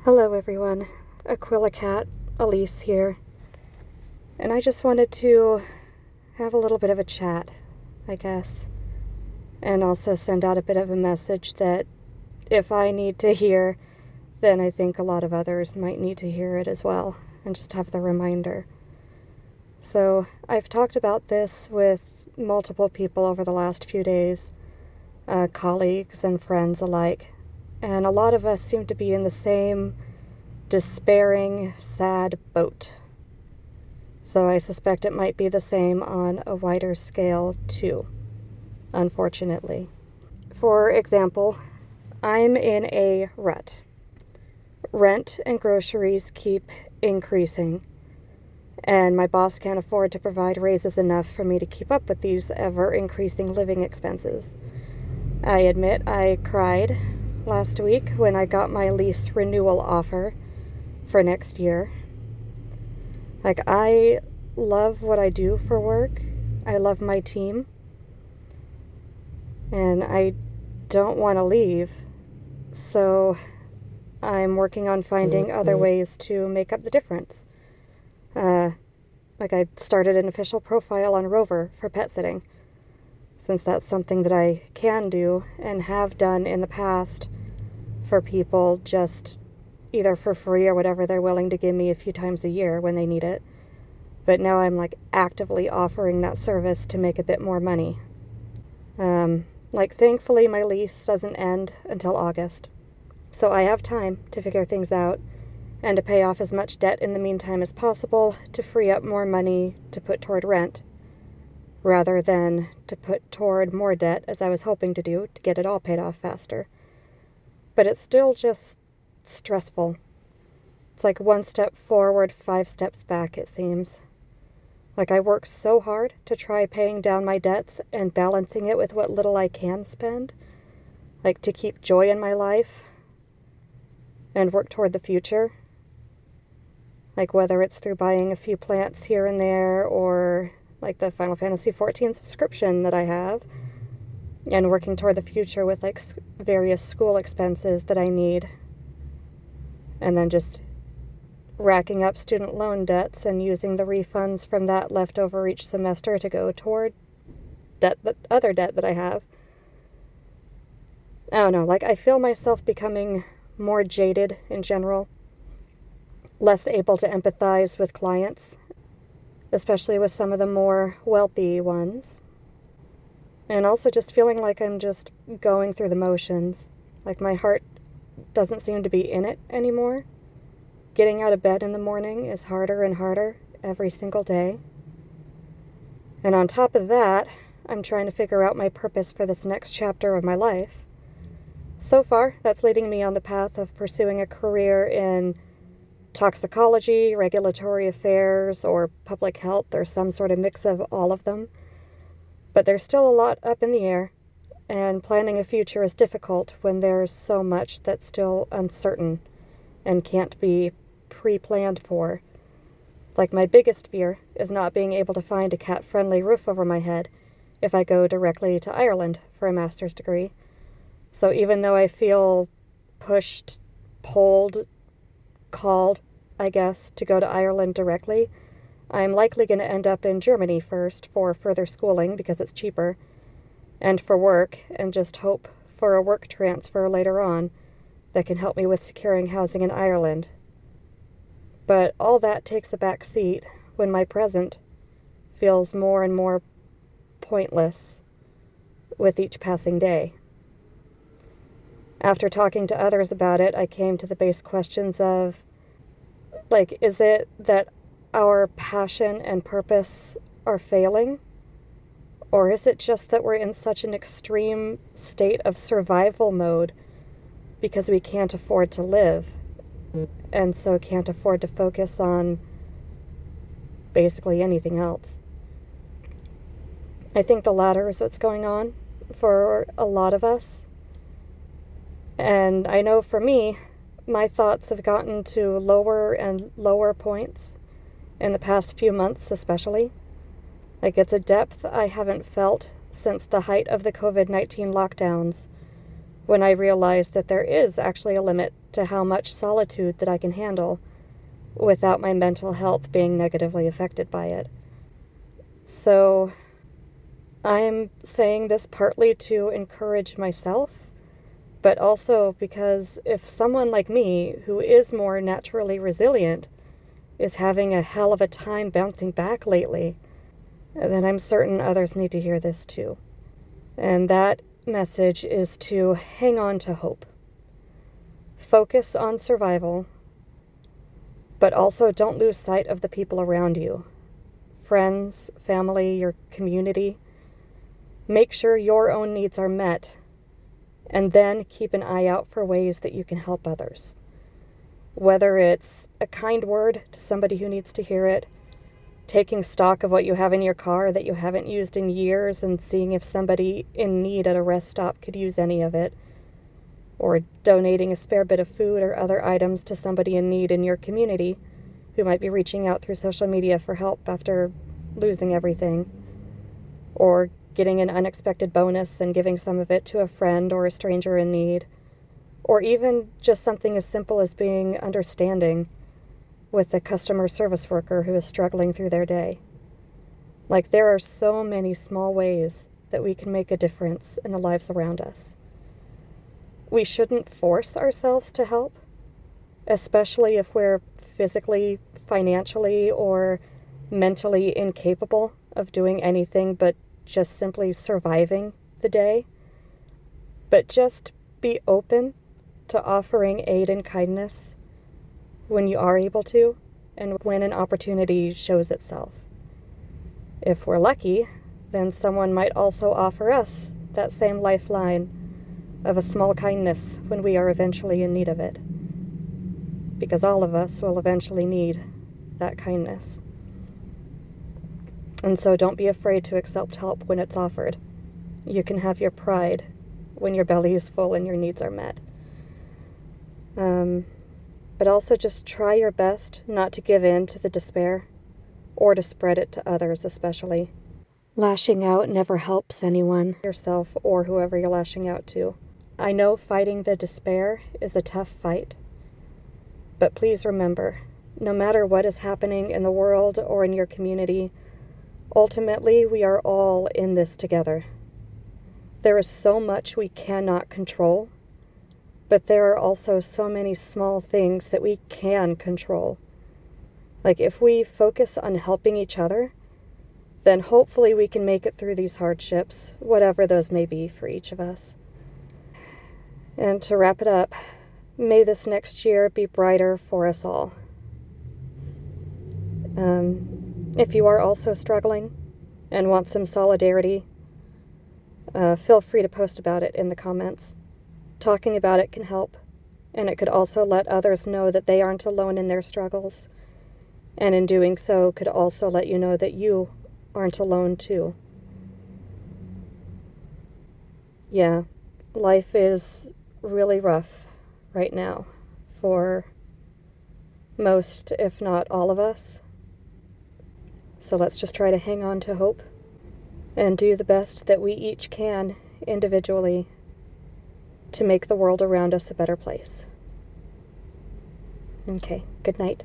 Hello everyone, Aquila Cat, Elise here, and I just wanted to have a little bit of a chat, I guess, and also send out a bit of a message that if I need to hear, then I think a lot of others might need to hear it as well, and just have the reminder. So I've talked about this with multiple people over the last few days, colleagues and friends alike, and a lot of us seem to be in the same despairing, sad boat. So I suspect it might be the same on a wider scale too, unfortunately. For example, I'm in a rut. Rent and groceries keep increasing, and my boss can't afford to provide raises enough for me to keep up with these ever-increasing living expenses. I admit I cried last week when I got my lease renewal offer for next year. I love what I do for work. I love my team. And I don't want to leave. So I'm working on finding other ways to make up the difference. I started an official profile on Rover for pet sitting, since that's something that I can do and have done in the past for people just either for free or whatever they're willing to give me a few times a year when they need it. But now I'm actively offering that service to make a bit more money. Thankfully my lease doesn't end until August. So I have time to figure things out and to pay off as much debt in the meantime as possible to free up more money to put toward rent, rather than to put toward more debt as I was hoping to do to get it all paid off faster. But it's still just stressful. It's like one step forward, 5 steps back, it seems. I work so hard to try paying down my debts and balancing it with what little I can spend, to keep joy in my life and work toward the future. Whether it's through buying a few plants here and there, or the Final Fantasy XIV subscription that I have, and working toward the future with various school expenses that I need, and then just racking up student loan debts and using the refunds from that left over each semester to go toward other debt that I have. I don't know, I feel myself becoming more jaded in general, less able to empathize with clients, especially with some of the more wealthy ones, and also just feeling like I'm just going through the motions, my heart doesn't seem to be in it anymore. Getting out of bed in the morning is harder and harder every single day. And on top of that, I'm trying to figure out my purpose for this next chapter of my life. So far, that's leading me on the path of pursuing a career in toxicology, regulatory affairs, or public health, or some sort of mix of all of them. But there's still a lot up in the air, and planning a future is difficult when there's so much that's still uncertain and can't be pre-planned for. My biggest fear is not being able to find a cat-friendly roof over my head if I go directly to Ireland for a master's degree. So even though I feel pushed, pulled, called, I guess, to go to Ireland directly, I'm likely going to end up in Germany first for further schooling because it's cheaper, and for work, and just hope for a work transfer later on that can help me with securing housing in Ireland. But all that takes a back seat when my present feels more and more pointless with each passing day. After talking to others about it, I came to the base questions of, is it that our passion and purpose are failing? Or is it just that we're in such an extreme state of survival mode because we can't afford to live, and so can't afford to focus on basically anything else? I think the latter is what's going on for a lot of us. And I know for me, my thoughts have gotten to lower and lower points in the past few months especially. It's a depth I haven't felt since the height of the COVID-19 lockdowns, when I realized that there is actually a limit to how much solitude that I can handle without my mental health being negatively affected by it. So I'm saying this partly to encourage myself, but also because if someone like me, who is more naturally resilient, is having a hell of a time bouncing back lately, then I'm certain others need to hear this too. And that message is to hang on to hope. Focus on survival, but also don't lose sight of the people around you. Friends, family, your community. Make sure your own needs are met, and then keep an eye out for ways that you can help others. Whether it's a kind word to somebody who needs to hear it, taking stock of what you have in your car that you haven't used in years and seeing if somebody in need at a rest stop could use any of it, or donating a spare bit of food or other items to somebody in need in your community who might be reaching out through social media for help after losing everything, or getting an unexpected bonus and giving some of it to a friend or a stranger in need, or even just something as simple as being understanding with a customer service worker who is struggling through their day. Like, there are so many small ways that we can make a difference in the lives around us. We shouldn't force ourselves to help, especially if we're physically, financially, or mentally incapable of doing anything but just simply surviving the day. But just be open to offering aid and kindness when you are able to, and when an opportunity shows itself. If we're lucky, then someone might also offer us that same lifeline of a small kindness when we are eventually in need of it. Because all of us will eventually need that kindness. And so don't be afraid to accept help when it's offered. You can have your pride when your belly is full and your needs are met. But also just try your best not to give in to the despair, or to spread it to others especially. Lashing out never helps anyone, yourself or whoever you're lashing out to. I know fighting the despair is a tough fight, but please remember, no matter what is happening in the world or in your community, ultimately we are all in this together. There is so much we cannot control, but there are also so many small things that we can control. Like, if we focus on helping each other, then hopefully we can make it through these hardships, whatever those may be for each of us. And to wrap it up, may this next year be brighter for us all. If you are also struggling and want some solidarity, feel free to post about it in the comments. Talking about it can help, and it could also let others know that they aren't alone in their struggles, and in doing so could also let you know that you aren't alone too. Yeah, life is really rough right now for most, if not all of us. So let's just try to hang on to hope and do the best that we each can individually to make the world around us a better place. Okay, good night.